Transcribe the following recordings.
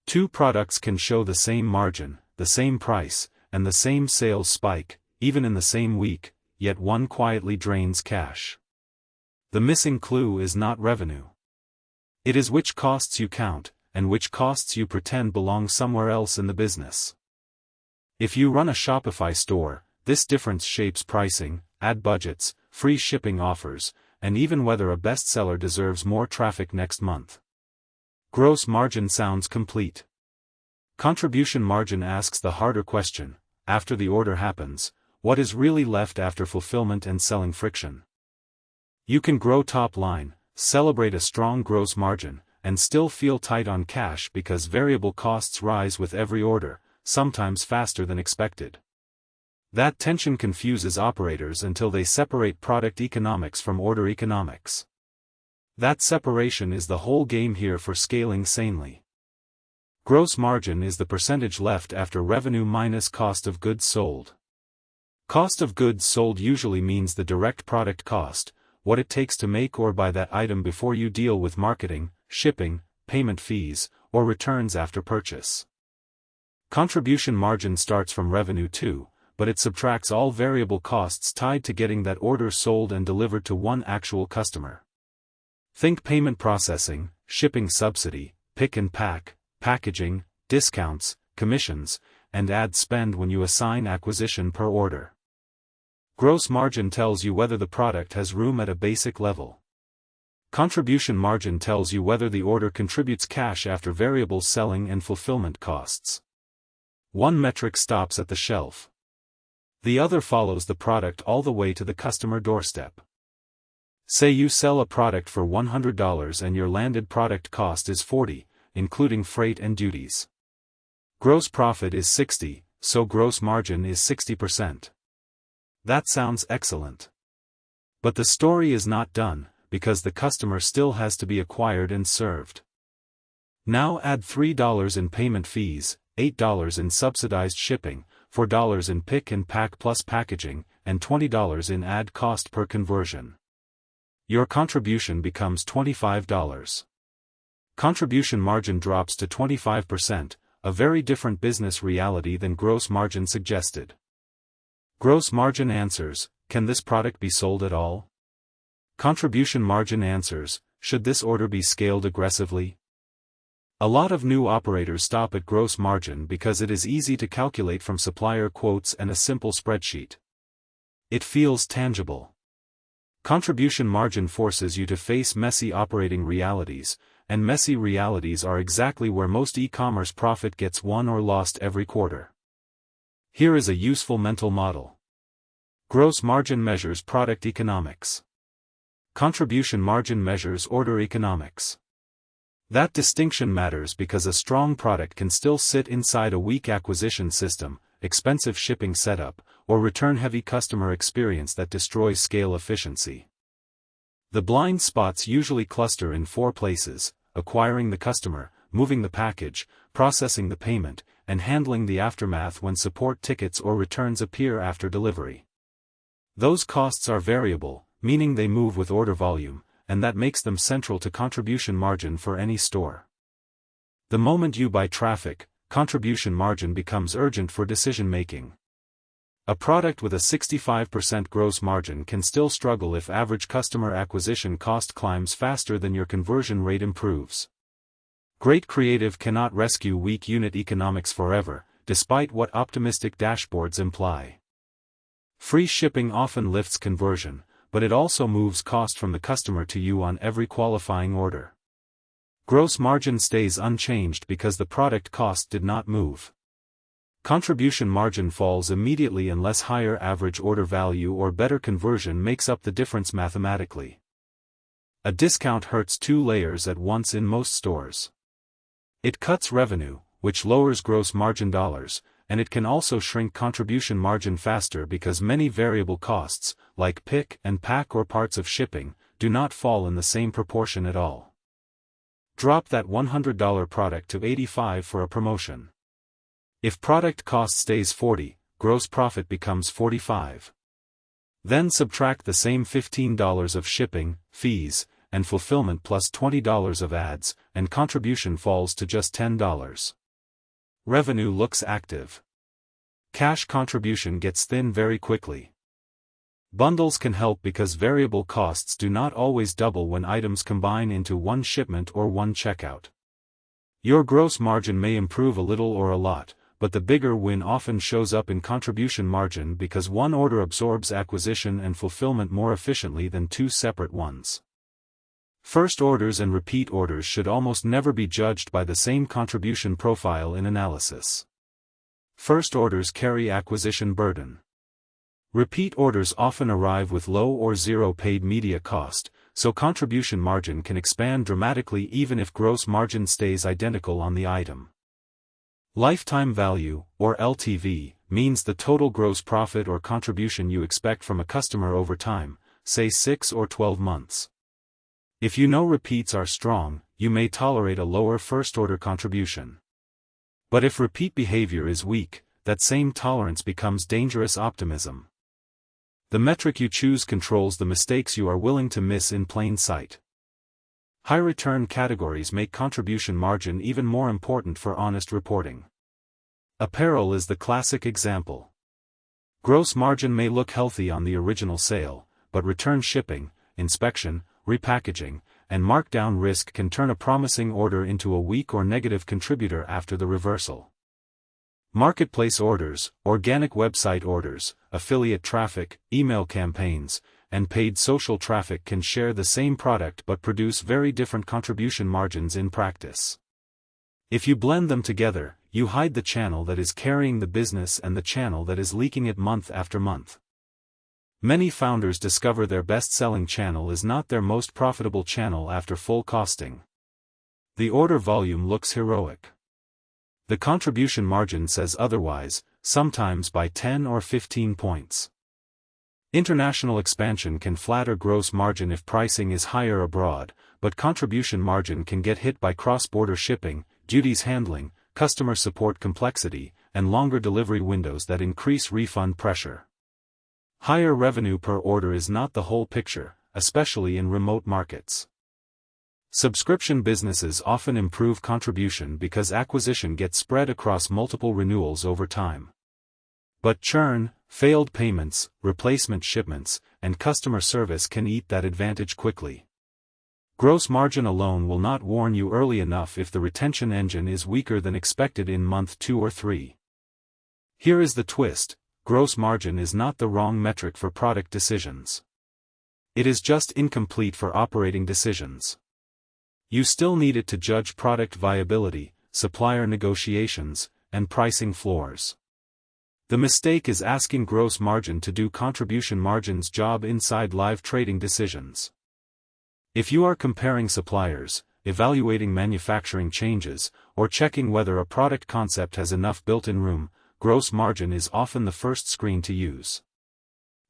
Two products can show the same margin, the same price, and the same sales spike, even in the same week, yet one quietly drains cash. The missing clue is not revenue. It is which costs you count, and which costs you pretend belong somewhere else in the business. If you run a Shopify store, this difference shapes pricing, ad budgets, free shipping offers, and even whether a bestseller deserves more traffic next month. Gross margin sounds complete. Contribution margin asks the harder question: after the order happens, what is really left after fulfillment and selling friction? You can grow top line, celebrate a strong gross margin, and still feel tight on cash because variable costs rise with every order, sometimes faster than expected. That tension confuses operators until they separate product economics from order economics. That separation is the whole game here for scaling sanely. Gross margin is the percentage left after revenue minus cost of goods sold. Cost of goods sold usually means the direct product cost, what it takes to make or buy that item before you deal with marketing, shipping, payment fees, or returns after purchase. Contribution margin starts from revenue too, but it subtracts all variable costs tied to getting that order sold and delivered to one actual customer. Think payment processing, shipping subsidy, pick and pack, packaging, discounts, commissions, and ad spend when you assign acquisition per order. Gross margin tells you whether the product has room at a basic level. Contribution margin tells you whether the order contributes cash after variable selling and fulfillment costs. One metric stops at the shelf. The other follows the product all the way to the customer doorstep. Say you sell a product for $100 and your landed product cost is $40, including freight and duties. Gross profit is $60, so gross margin is 60%. That sounds excellent. But the story is not done, because the customer still has to be acquired and served. Now add $3 in payment fees, $8 in subsidized shipping, $4 in pick and pack plus packaging, and $20 in ad cost per conversion. Your contribution becomes $25. Contribution margin drops to 25%, a very different business reality than gross margin suggested. Gross margin answers, can this product be sold at all? Contribution margin answers, should this order be scaled aggressively? A lot of new operators stop at gross margin because it is easy to calculate from supplier quotes and a simple spreadsheet. It feels tangible. Contribution margin forces you to face messy operating realities, and messy realities are exactly where most e-commerce profit gets won or lost every quarter. Here is a useful mental model. Gross margin measures product economics. Contribution margin measures order economics. That distinction matters because a strong product can still sit inside a weak acquisition system, expensive shipping setup, or return-heavy customer experience that destroys scale efficiency. The blind spots usually cluster in 4 places: acquiring the customer, moving the package, processing the payment, and handling the aftermath when support tickets or returns appear after delivery. Those costs are variable, meaning they move with order volume, and that makes them central to contribution margin for any store. The moment you buy traffic, contribution margin becomes urgent for decision-making. A product with a 65% gross margin can still struggle if average customer acquisition cost climbs faster than your conversion rate improves. Great creative cannot rescue weak unit economics forever, despite what optimistic dashboards imply. Free shipping often lifts conversion, but it also moves cost from the customer to you on every qualifying order. Gross margin stays unchanged because the product cost did not move. Contribution margin falls immediately unless higher average order value or better conversion makes up the difference mathematically. A discount hurts 2 layers at once in most stores. It cuts revenue, which lowers gross margin dollars, and it can also shrink contribution margin faster because many variable costs, like pick and pack or parts of shipping, do not fall in the same proportion at all. Drop that $100 product to $85 for a promotion. If product cost stays $40, gross profit becomes $45. Then subtract the same $15 of shipping, fees, and fulfillment plus $20 of ads, and contribution falls to just $10. Revenue looks active. Cash contribution gets thin very quickly. Bundles can help because variable costs do not always double when items combine into one shipment or one checkout. Your gross margin may improve a little or a lot, but the bigger win often shows up in contribution margin because one order absorbs acquisition and fulfillment more efficiently than two separate ones. First orders and repeat orders should almost never be judged by the same contribution profile in analysis. First orders carry acquisition burden. Repeat orders often arrive with low or zero paid media cost, so contribution margin can expand dramatically even if gross margin stays identical on the item. Lifetime value, or LTV, means the total gross profit or contribution you expect from a customer over time, say 6 or 12 months. If you know repeats are strong, you may tolerate a lower first-order contribution. But if repeat behavior is weak, that same tolerance becomes dangerous optimism. The metric you choose controls the mistakes you are willing to miss in plain sight. High-return categories make contribution margin even more important for honest reporting. Apparel is the classic example. Gross margin may look healthy on the original sale, but return shipping, inspection, repackaging, and markdown risk can turn a promising order into a weak or negative contributor after the reversal. Marketplace orders, organic website orders, affiliate traffic, email campaigns, and paid social traffic can share the same product but produce very different contribution margins in practice. If you blend them together, you hide the channel that is carrying the business and the channel that is leaking it month after month. Many founders discover their best-selling channel is not their most profitable channel after full costing. The order volume looks heroic. The contribution margin says otherwise, sometimes by 10 or 15 points. International expansion can flatter gross margin if pricing is higher abroad, but contribution margin can get hit by cross-border shipping, duties handling, customer support complexity, and longer delivery windows that increase refund pressure. Higher revenue per order is not the whole picture, especially in remote markets. Subscription businesses often improve contribution because acquisition gets spread across multiple renewals over time. But churn, failed payments, replacement shipments, and customer service can eat that advantage quickly. Gross margin alone will not warn you early enough if the retention engine is weaker than expected in month 2 or 3. Here is the twist: gross margin is not the wrong metric for product decisions. It is just incomplete for operating decisions. You still need it to judge product viability, supplier negotiations, and pricing floors. The mistake is asking gross margin to do contribution margin's job inside live trading decisions. If you are comparing suppliers, evaluating manufacturing changes, or checking whether a product concept has enough built-in room, gross margin is often the first screen to use.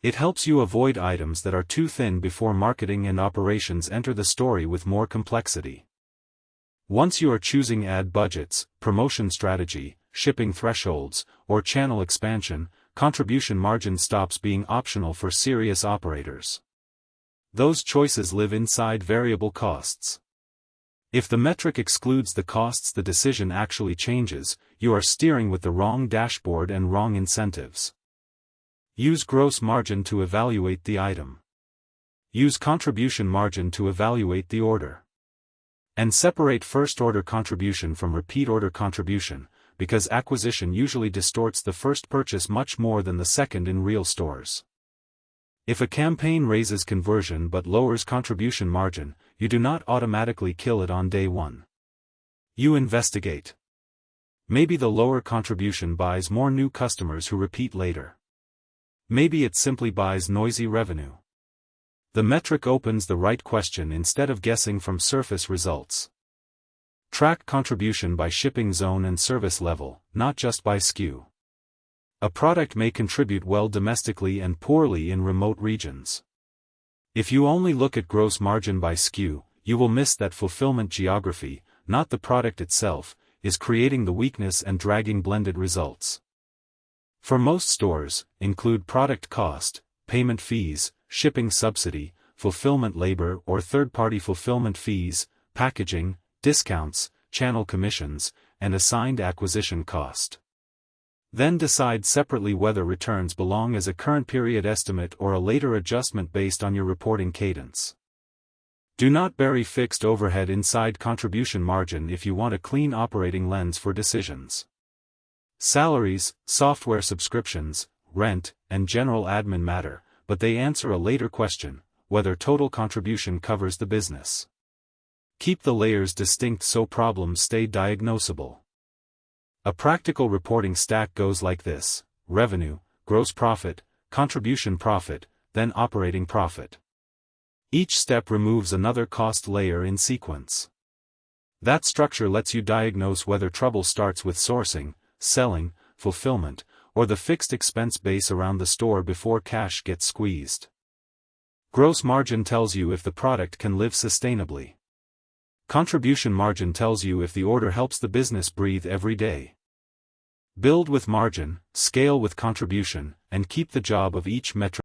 It helps you avoid items that are too thin before marketing and operations enter the story with more complexity. Once you are choosing ad budgets, promotion strategy, shipping thresholds, or channel expansion, contribution margin stops being optional for serious operators. Those choices live inside variable costs. If the metric excludes the costs, the decision actually changes. You are steering with the wrong dashboard and wrong incentives. Use gross margin to evaluate the item. Use contribution margin to evaluate the order. And separate first-order contribution from repeat-order contribution, because acquisition usually distorts the first purchase much more than the second in real stores. If a campaign raises conversion but lowers contribution margin, you do not automatically kill it on day one. You investigate. Maybe the lower contribution buys more new customers who repeat later. Maybe it simply buys noisy revenue. The metric opens the right question instead of guessing from surface results. Track contribution by shipping zone and service level, not just by SKU. A product may contribute well domestically and poorly in remote regions. If you only look at gross margin by SKU, you will miss that fulfillment geography, not the product itself, is creating the weakness and dragging blended results. For most stores, include product cost, payment fees, shipping subsidy, fulfillment labor or third-party fulfillment fees, packaging, discounts, channel commissions, and assigned acquisition cost. Then decide separately whether returns belong as a current period estimate or a later adjustment based on your reporting cadence. Do not bury fixed overhead inside contribution margin if you want a clean operating lens for decisions. Salaries, software subscriptions, rent, and general admin matter, but they answer a later question, whether total contribution covers the business. Keep the layers distinct so problems stay diagnosable. A practical reporting stack goes like this: revenue, gross profit, contribution profit, then operating profit. Each step removes another cost layer in sequence. That structure lets you diagnose whether trouble starts with sourcing, selling, fulfillment, or the fixed expense base around the store before cash gets squeezed. Gross margin tells you if the product can live sustainably. Contribution margin tells you if the order helps the business breathe every day. Build with margin, scale with contribution, and keep the job of each metric